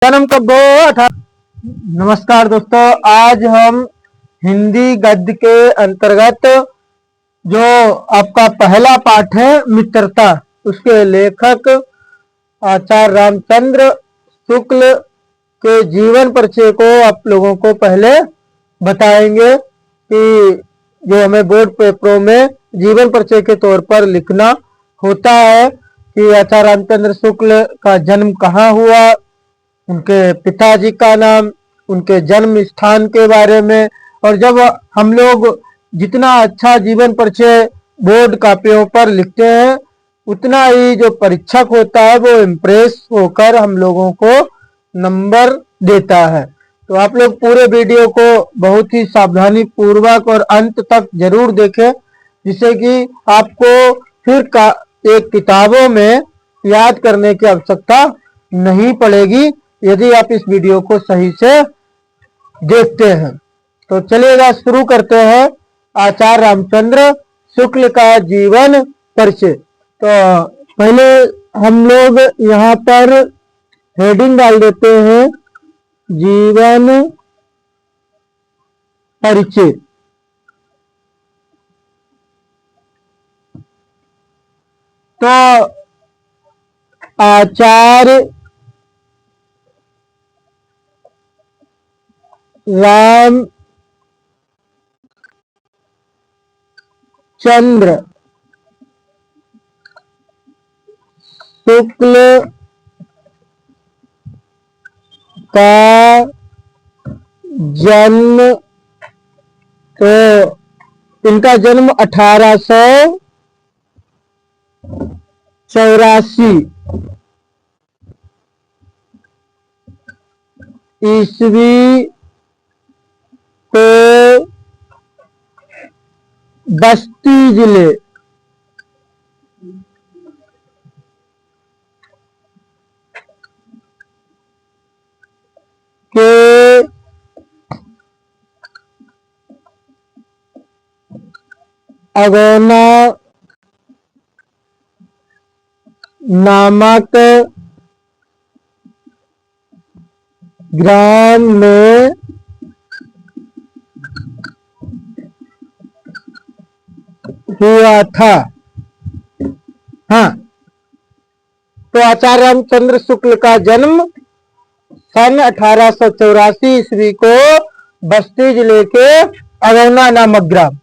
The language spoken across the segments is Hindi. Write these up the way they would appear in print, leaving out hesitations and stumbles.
जन्म कब हो? नमस्कार दोस्तों, आज हम हिंदी गद्य के अंतर्गत जो आपका पहला पाठ है मित्रता, उसके लेखक आचार्य रामचंद्र शुक्ल के जीवन परिचय को आप लोगों को पहले बताएंगे कि जो हमें बोर्ड पेपरों में जीवन परिचय के तौर पर लिखना होता है कि आचार्य रामचंद्र शुक्ल का जन्म कहाँ हुआ, उनके पिताजी का नाम, उनके जन्म स्थान के बारे में। और जब हम लोग जितना अच्छा जीवन परिचय बोर्ड कापियों पर लिखते हैं, उतना ही जो परीक्षक होता है वो इम्प्रेस होकर हम लोगों को नंबर देता है। तो आप लोग पूरे वीडियो को बहुत ही सावधानी पूर्वक और अंत तक जरूर देखें, जिससे कि आपको फिर एक किताबों में याद करने की आवश्यकता नहीं पड़ेगी यदि आप इस वीडियो को सही से देखते हैं। तो चलिएगा शुरू करते हैं आचार्य रामचंद्र शुक्ल का जीवन परिचय। तो पहले हम लोग यहाँ पर हेडिंग डाल देते हैं जीवन परिचय। तो आचार्य रामचंद्र शुक्ल का जन्म, तो इनका जन्म 1884 ईस्वी को बस्ती जिले के अगौना नामक ग्राम में हुआ था। हाँ, तो आचार्य रामचंद्र शुक्ल का जन्म सन 1884 ईस्वी को बस्ती जिले के अगौना नामक ग्राम।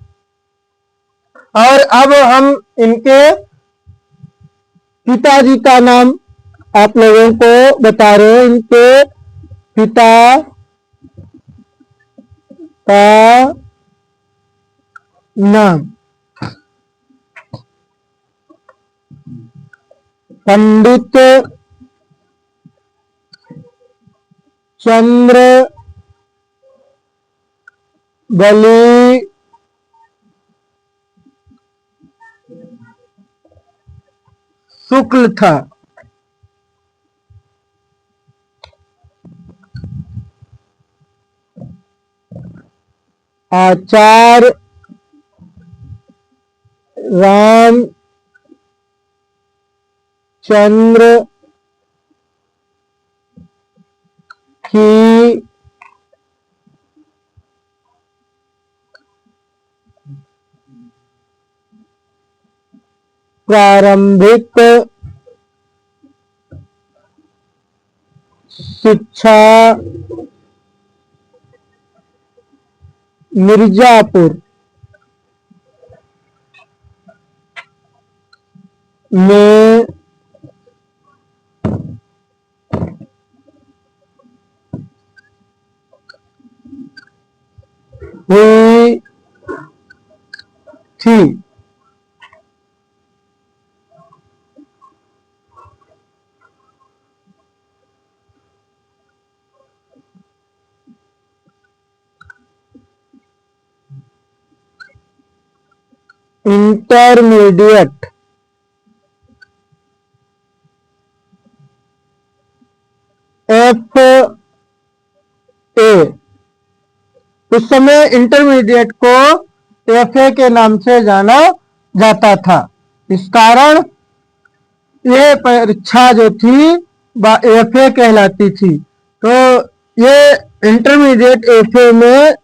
और अब हम इनके पिताजी का नाम आप लोगों को बता रहे हैं। इनके पिता का नाम पंडित चंद्र बली शुक्ल था। आचार्य रामचंद्र की प्रारंभिक शिक्षा मिर्जापुर में हुई थी। इंटरमीडिएट FA, उस समय इंटरमीडिएट को FA के नाम से जाना जाता था। इस कारण ये परीक्षा जो थी FA कहलाती थी। ये इंटरमीडिएट एफए में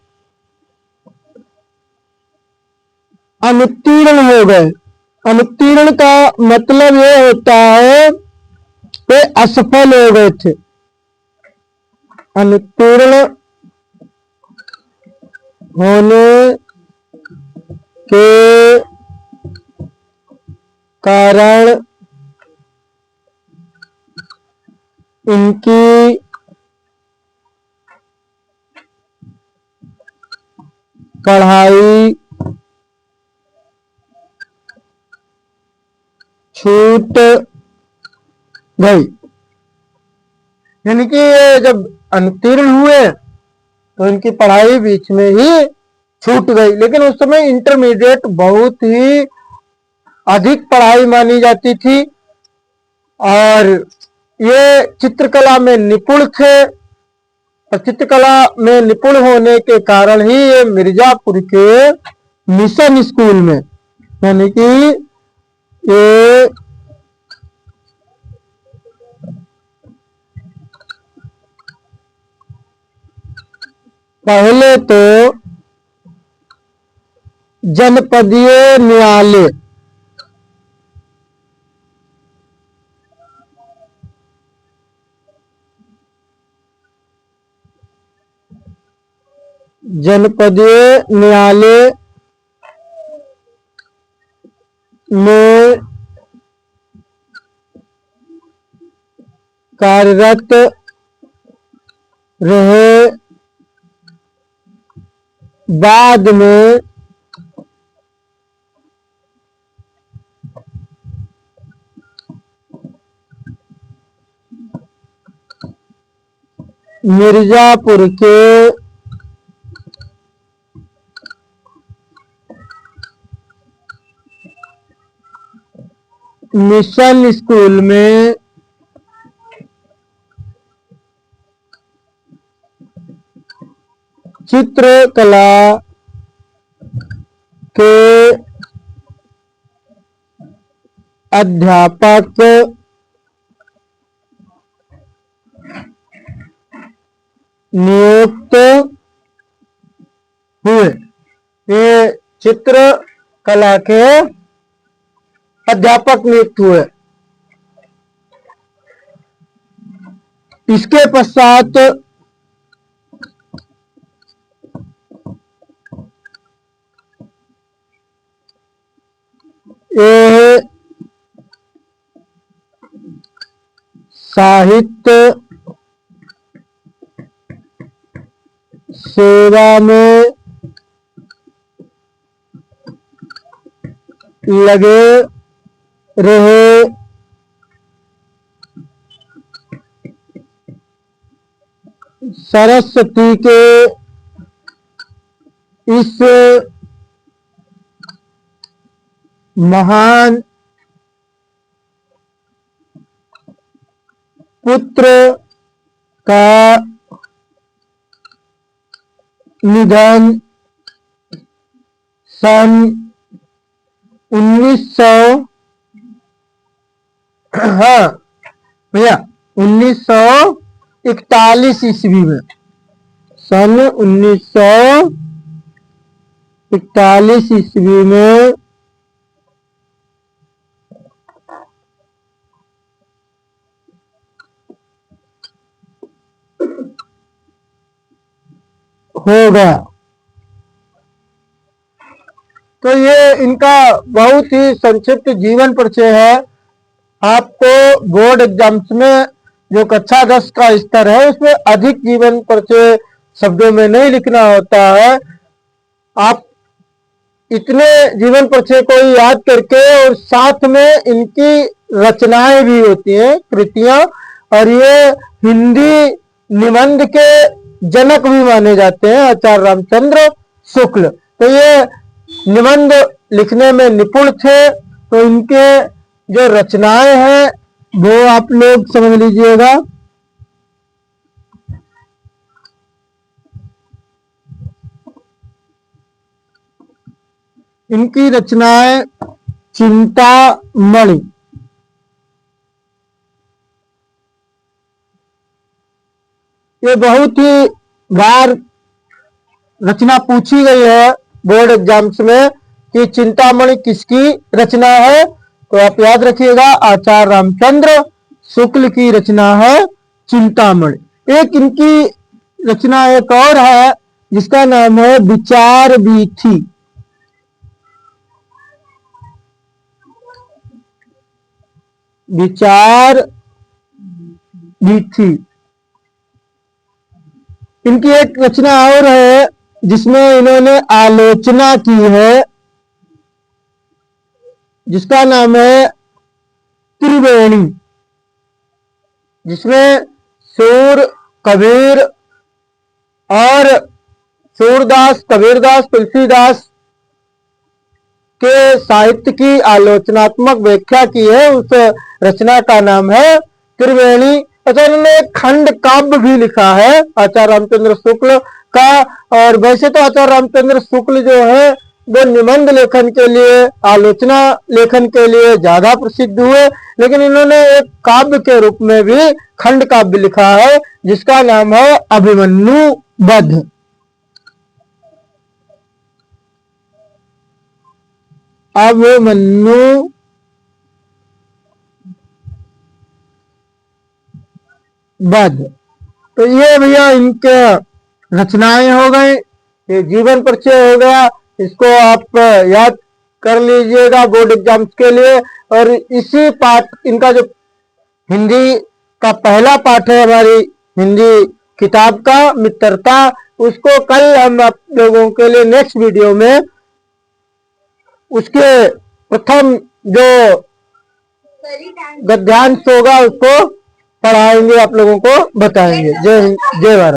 अनुत्तीर्ण हो गए। अनुत्तीर्ण का मतलब ये होता है कि असफल हो गए थे। अनुत्तीर्ण होने के कारण इनकी पढ़ाई छूट गई। यानी कि जब अनुत्तीर्ण हुए तो इनकी पढ़ाई बीच में ही छूट गई। लेकिन उस समय इंटरमीडिएट बहुत ही अधिक पढ़ाई मानी जाती थी और ये चित्रकला में निपुण थे। और चित्रकला में निपुण होने के कारण ही ये मिर्जापुर के मिशन स्कूल में, यानी कि ये पहले तो जनपदीय न्यायालय जनपदीय न्यायालय में कार्यरत रहे। बाद में मिर्जापुर के मिशन स्कूल में चित्रकला के अध्यापक नियुक्त हुए। ये चित्रकला के अध्यापक नियुक्त हुए। इसके पश्चात ये साहित्य सेवा में लगे रहे। सरस्वती के इस महान पुत्र का निधन सन 1900 हाँ भैया 1941 ईस्वी में, सन 1941 ईस्वी में हो गया। तो ये इनका बहुत ही संक्षिप्त जीवन परिचय है। आपको बोर्ड एग्जाम्स में जो कक्षा 10 का स्तर है उसमें अधिक जीवन परिचय शब्दों में नहीं लिखना होता है। आप इतने जीवन परिचय को याद करके और साथ में इनकी रचनाएं भी होती हैं, कृतियां, और ये हिंदी निबंध के जनक भी माने जाते हैं आचार्य रामचंद्र शुक्ल। तो ये निबंध लिखने में निपुण थे। तो इनके जो रचनाएं हैं वो आप लोग समझ लीजिएगा। इनकी रचनाएं चिंतामणि, ये बहुत ही बार रचना पूछी गई है बोर्ड एग्जाम्स में कि चिंतामणि किसकी रचना है। तो आप याद रखिएगा, आचार्य रामचंद्र शुक्ल की रचना है चिंतामणि। एक इनकी रचना एक और है जिसका नाम है विचार वीथी। विचार वीथी इनकी एक रचना और है जिसमें इन्होंने आलोचना की है, जिसका नाम है त्रिवेणी, जिसमें सूर, कबीर और सूरदास, कबीरदास, तुलसीदास के साहित्य की आलोचनात्मक व्याख्या की है। उस रचना का नाम है त्रिवेणी। अच्छा, इन्होंने एक खंड काव्य भी लिखा है आचार्य रामचंद्र शुक्ल का। और वैसे तो आचार्य रामचंद्र शुक्ल जो है वो निबंध लेखन के लिए, आलोचना लेखन के लिए ज्यादा प्रसिद्ध हुए, लेकिन इन्होंने एक काव्य के रूप में भी खंड काव्य लिखा है जिसका नाम है अभिमन्यु वध। अभिमन्यु वध। तो ये भैया इनके रचनाएं हो गई, ये जीवन परिचय हो गया। इसको आप याद कर लीजिएगा बोर्ड एग्जाम्स के लिए। और इसी पाठ, इनका जो हिंदी का पहला पाठ है हमारी हिंदी किताब का मित्रता, उसको कल हम आप लोगों के लिए नेक्स्ट वीडियो में उसके प्रथम जो गद्यांश होगा उसको पढ़ाएंगे, आप लोगों को बताएंगे। जय हिंद, जय भारत।